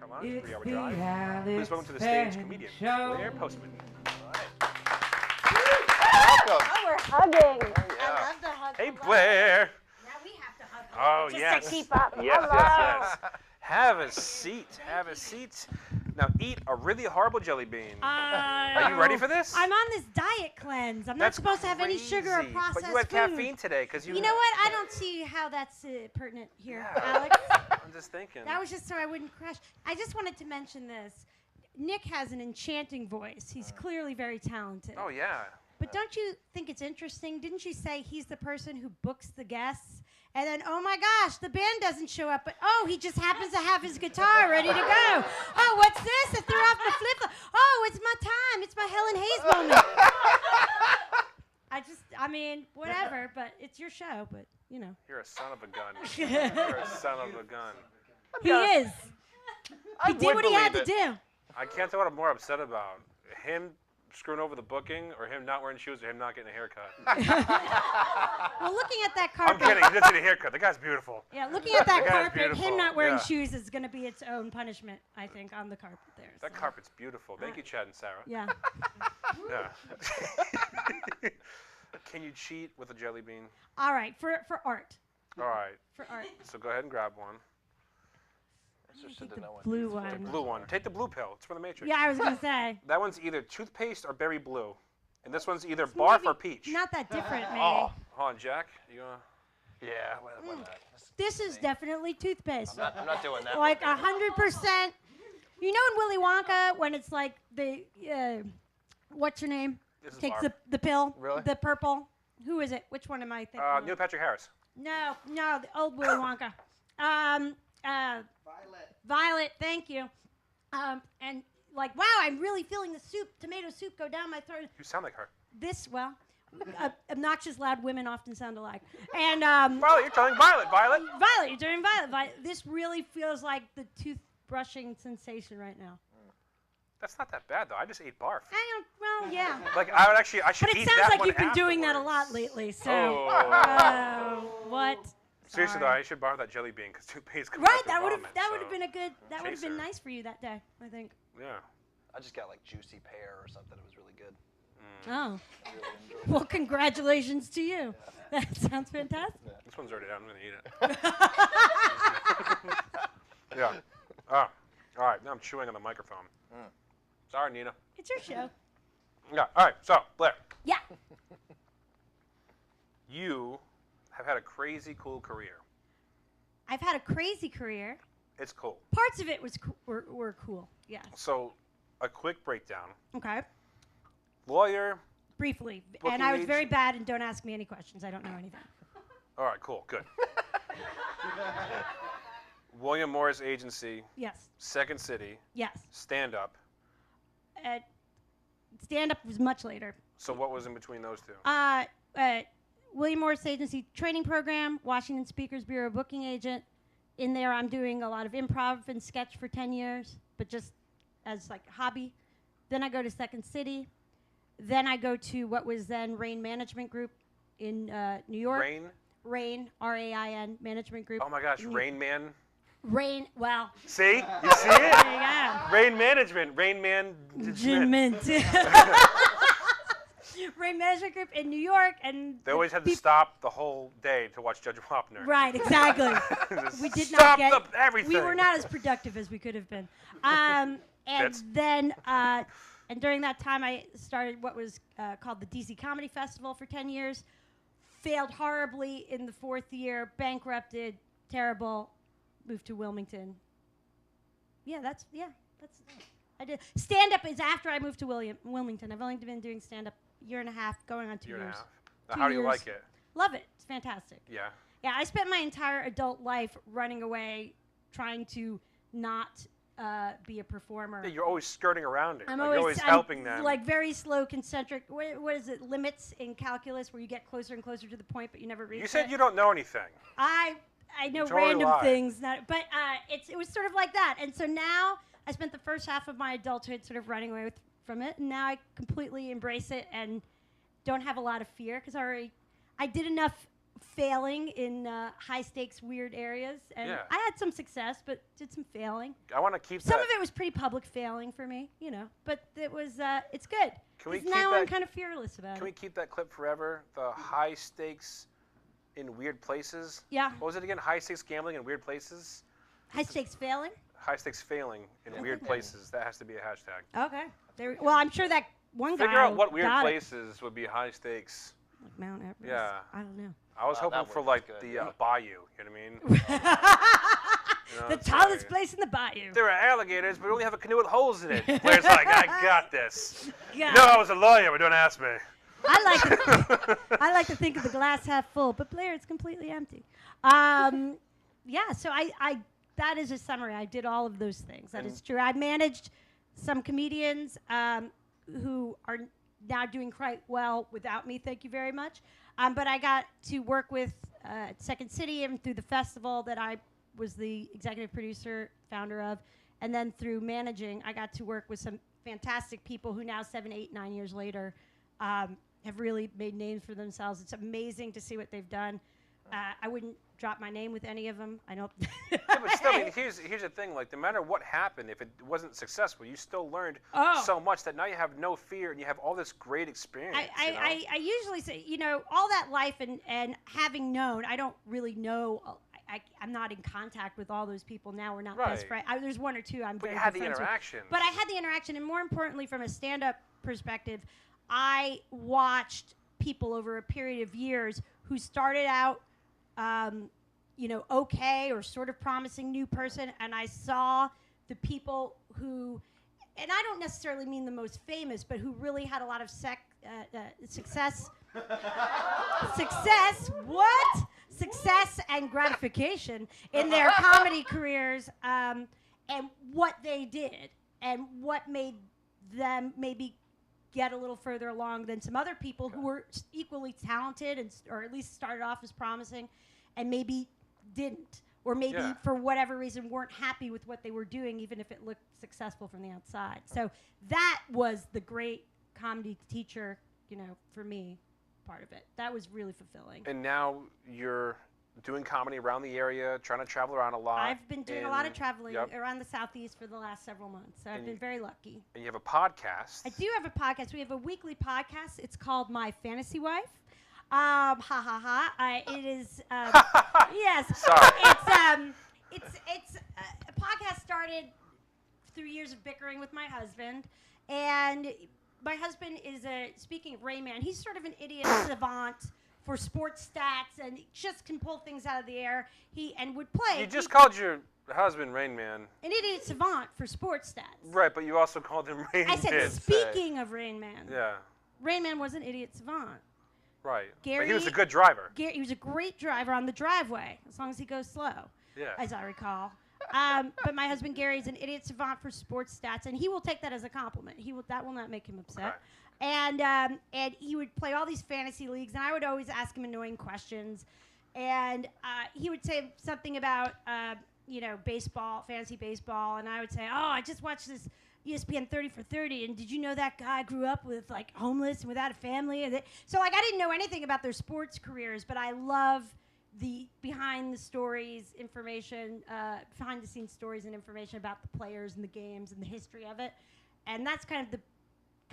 Carolina, 3-hour drive. Please welcome to the stage comedian Blaire Postman. Welcome. Oh, we're hugging. Oh, yeah. I love the hug. Hey, Blaire. Now we have to hug. Oh, just yes. to keep up. Yes, Hello. yes. Have a seat. Have a seat. Now eat a really horrible jelly bean. Are you ready for this? I'm on this diet cleanse. I'm not supposed to have any sugar or crazy. processed But you had food. caffeine today because you. You know what? I don't see how that's pertinent here, Yeah. Alex. I'm just thinking. That was just so I wouldn't crash. I just wanted to mention this. Nick has an enchanting voice. He's clearly very talented. Oh yeah. But don't you think it's interesting? Didn't you say he's the person who books the guests? And then, oh my gosh, the band doesn't show up, but oh, he just happens to have his guitar ready to go. Oh, what's this? I threw off my flip-flop. Oh, it's my time. It's my Helen Hayes moment. I mean, whatever, but it's your show, but, you know. You're a son of a gun. You're a son of a gun. He is. I He did what he had to would do. I can't tell what I'm more upset about. Him screwing over the booking, or him not wearing shoes, or him not getting a haircut. Well, looking at that I'm carpet. kidding. He doesn't get a haircut. The guy's beautiful. Yeah, looking at that The guy's carpet, beautiful. him not wearing Yeah. shoes is going to be its own punishment, I think, on the carpet there. That so. carpet's beautiful. Thank you, Chad and Sarah. Yeah. Yeah. Can you cheat with a jelly bean? All right, for art. All right. For art. So go ahead and grab one. Take the blue one. The blue one. Take the blue pill. It's from the Matrix. Yeah, I was going to say. That one's either toothpaste or berry blue. And this one's either barf maybe or peach. Not that different, maybe. Oh. Hold on, Jack. You gonna... Yeah, why not? This is definitely toothpaste. I'm not doing that. Like 100%. You know in Willy Wonka when it's like the, what's your name? This is Takes barf. the pill. Really? The purple. Who is it? Which one am I thinking of? Neil Patrick Harris. No, the old Willy Wonka. Violet, thank you. And like, wow, I'm really feeling the tomato soup go down my throat. You sound like her. Obnoxious loud women often sound alike. And Violet, you're telling Violet. Violet. Violet, you're doing Violet. This really feels like the toothbrushing sensation right now. That's not that bad though. I just ate barf. Well, yeah. Like I should But eat it that sounds like one you've been doing that a afterwards. lot lately. So, Oh. what? Seriously though, Sorry. I should borrow that jelly bean because toothpaste comes Right, out the that would vomit, have been a good. That would have been Chaser. nice for you that day, I think. Yeah. I just got like juicy pear or something. It was really good. Oh, I really enjoyed it. well, congratulations to you. That sounds fantastic. This one's already out. I'm gonna eat it. Yeah. Oh. All right. Now I'm chewing on the microphone. Sorry, Nina. It's your show. Yeah. All right. So Blaire, Yeah. you have had a crazy cool career. I've had a crazy career. It's cool. Parts of it were cool. Yes. So, a quick breakdown. Okay. Lawyer. Briefly. Booking And I was agent. very bad, and don't ask me any questions. I don't know anything. All right. Cool. Good. William Morris Agency. Yes. Second City. Yes. Stand up. Stand-up was much later. So what was in between those two? William Morris Agency training program, Washington Speakers Bureau booking agent. In there, I'm doing a lot of improv and sketch for 10 years, but just as like a hobby. Then I go to Second City. Then I go to what was then Rain Management Group in New York. Rain, R-A-I-N, Management Group. Oh my gosh, in Rain Man. Rain, well. See? You see it? There you go. Rain Management. Rain Man. Mint. Rain Management Group in New York, and They always had to stop the whole day to watch Judge Wapner. Right, exactly. Just We did stop not get everything. We were not as productive as we could have been. And Fits. then, and during that time, I started what was called the DC Comedy Festival for 10 years. Failed horribly in the fourth year, bankrupted, terrible. Moved to Wilmington. That's I did. Stand-up is after I moved to Wilmington. I've only been doing stand-up a year and a half, going on 2 years. Year and a half. Now, 2 how do you years. like it? Love it. It's fantastic. Yeah. Yeah, I spent my entire adult life running away, trying to not be a performer. Yeah, you're always skirting around it. I'm Like, you're always helping them. Like very slow, concentric. What is it? Limits in calculus, where you get closer and closer to the point, but you never reach. You said it. you don't know anything. I know Totally random lie. things, but it was sort of like that. And so now I spent the first half of my adulthood sort of running away from it, and now I completely embrace it and don't have a lot of fear because I did enough failing in high stakes, weird areas, and Yeah. I had some success, but did some failing. I want to keep Some that. of it was pretty public failing for me, but it was it's good. Can we 'Cause keep now I'm that- kind of fearless about Can we it. keep that clip forever? The high stakes in weird places. Yeah, What was it again? High stakes gambling in weird places. high stakes failing. High stakes failing in weird places. That has to be a hashtag. Okay. Well, I'm sure that one guy Figure out what weird got it. places would be high stakes. Like Mount Everest. Yeah. I don't know. I was Wow, hoping that for would like be good. the bayou. You know what I mean? You know, The it's tallest like, place in the bayou. There are alligators, but we only have a canoe with holes in it. Blair's like, I got this. Yeah. No, I was a lawyer, but don't ask me. I like to think of the glass half full, but Blaire, it's completely empty. Yeah, so I that is a summary. I did all of those things. That is true. I managed some comedians who are now doing quite well without me. Thank you very much. But I got to work with Second City and through the festival that I was the executive producer, founder of, and then through managing, I got to work with some fantastic people who now 7, 8, 9 years later have really made names for themselves. It's amazing to see what they've done. I wouldn't drop my name with any of them. I don't. Yeah, but still, I mean, here's the thing. Like, no matter what happened, if it wasn't successful, you still learned so much that now you have no fear and you have all this great experience. I usually say, all that life and having known, I don't really know. I'm not in contact with all those people now. We're not best friends. There's one or two I'm But very you had good the friends with. interaction. But I had the interaction, and more importantly, from a stand-up perspective, I watched people over a period of years who started out, okay or sort of promising new person, and I saw the people who, and I don't necessarily mean the most famous, but who really had a lot of success. Success and gratification in their comedy careers, and what they did, and what made them maybe get a little further along than some other people who were equally talented or at least started off as promising, and maybe didn't, or maybe for whatever reason weren't happy with what they were doing, even if it looked successful from the outside. So that was the great comedy teacher, for me, part of it. That was really fulfilling. And now you're doing comedy around the area, trying to travel around a lot. I've been doing a lot of traveling around the Southeast for the last several months, so I've been very lucky. And you have a podcast. I do have a podcast. We have a weekly podcast. It's called My Fantasy Wife. Ha ha ha. It is yes. Sorry. It's a podcast started through years of bickering with my husband, and my husband is speaking of Rain Man, he's sort of an idiot savant for sports stats, and he just can pull things out of the air. And would play. You just called your husband Rain Man. An idiot savant for sports stats. Right, but you also called him Rain Man. I said, speaking of Rain Man. Yeah. Rain Man was an idiot savant. Right. Gary, but he was a good driver. He was a great driver on the driveway, as long as he goes slow. Yeah. As I recall. But my husband Gary is an idiot savant for sports stats, and he will take that as a compliment. That will not make him upset. Okay. And he would play all these fantasy leagues, and I would always ask him annoying questions. And he would say something about baseball, fantasy baseball, and I would say, I just watched this ESPN 30 for 30, and did you know that guy grew up with homeless and without a family? So I didn't know anything about their sports careers, but I love the behind the stories information, behind the scenes stories and information about the players and the games and the history of it. And that's kind of the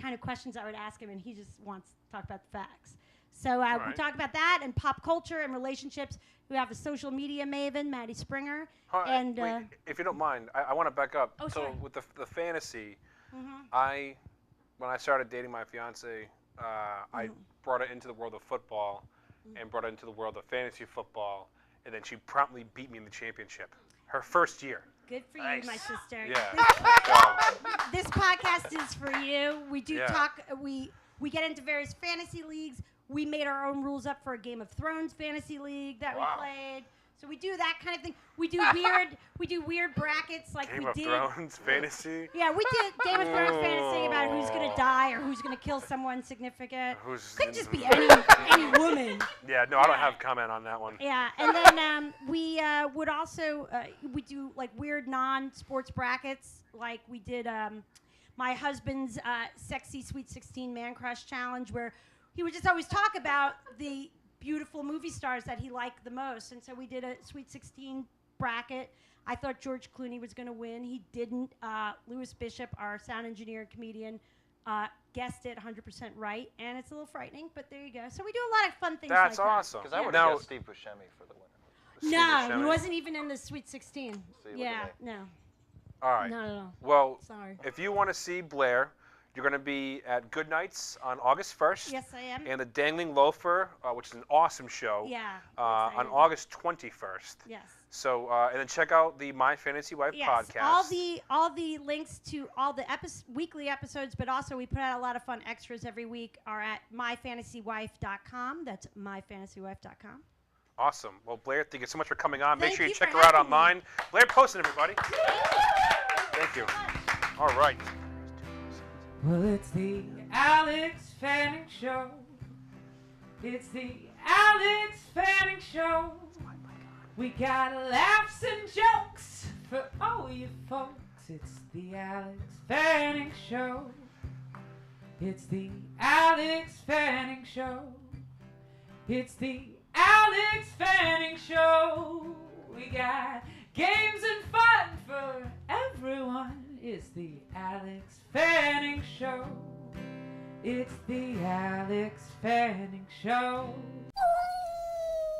kind of questions I would ask him, and he just wants to talk about the facts. So we talk about that and pop culture and relationships. We have a social media maven, Maddie Springer. Wait, if you don't mind, I want to back up. Oh, so sorry. with the fantasy, when I started dating my fiance, I brought her into the world of football and brought her into the world of fantasy football, and then she promptly beat me in the championship. Her first year. Good for you, my sister. Yeah. This podcast is for you. We do talk. We get into various fantasy leagues. We made our own rules up for a Game of Thrones fantasy league that we played. So we do that kind of thing. We do weird brackets like Game we of did. Thrones fantasy. Yeah, we did Game of Thrones fantasy about who's gonna die or who's gonna kill someone significant. Could just be any woman. Yeah, no, I don't have comment on that one. Yeah, and then we would also we do weird non-sports brackets. Like we did my husband's sexy Sweet 16 man crush challenge, where he would just always talk about the beautiful movie stars that he liked the most. And so we did a Sweet 16 bracket. I thought George Clooney was going to win. He didn't. Louis Bishop, our sound engineer and comedian, guessed it 100% right. And it's a little frightening, but there you go. So we do a lot of fun things That's like awesome. Because I would Now- have guessed Steve Buscemi for the winner. that. Steve No, he Buscemi. wasn't even in the Sweet 16. See, look Yeah, at no. All right. Not at all. Well, Sorry. if you want to see Blaire, you're going to be at Good Nights on August 1st. Yes, I am. And the Dangling Loafer, which is an awesome show, Yeah. on excited. August 21st. Yes. So, and then check out the My Fantasy Wife Yes, podcast. all the links to all the weekly episodes, but also we put out a lot of fun extras every week are at myfantasywife.com. That's myfantasywife.com. Awesome. Well, Blaire, thank you so much for coming on. Make Thank sure you you check for her out having me. online. Blaire Postman, everybody. Thank you. All right. Well, it's the Alex Fanning Show. It's the Alex Fanning Show. We got laughs and jokes for all you folks. It's the Alex Fanning Show. It's the Alex Fanning Show. It's the Alex Fanning Show. We got games and fun for everyone. It's the Alex Fanning Show. It's the Alex Fanning Show.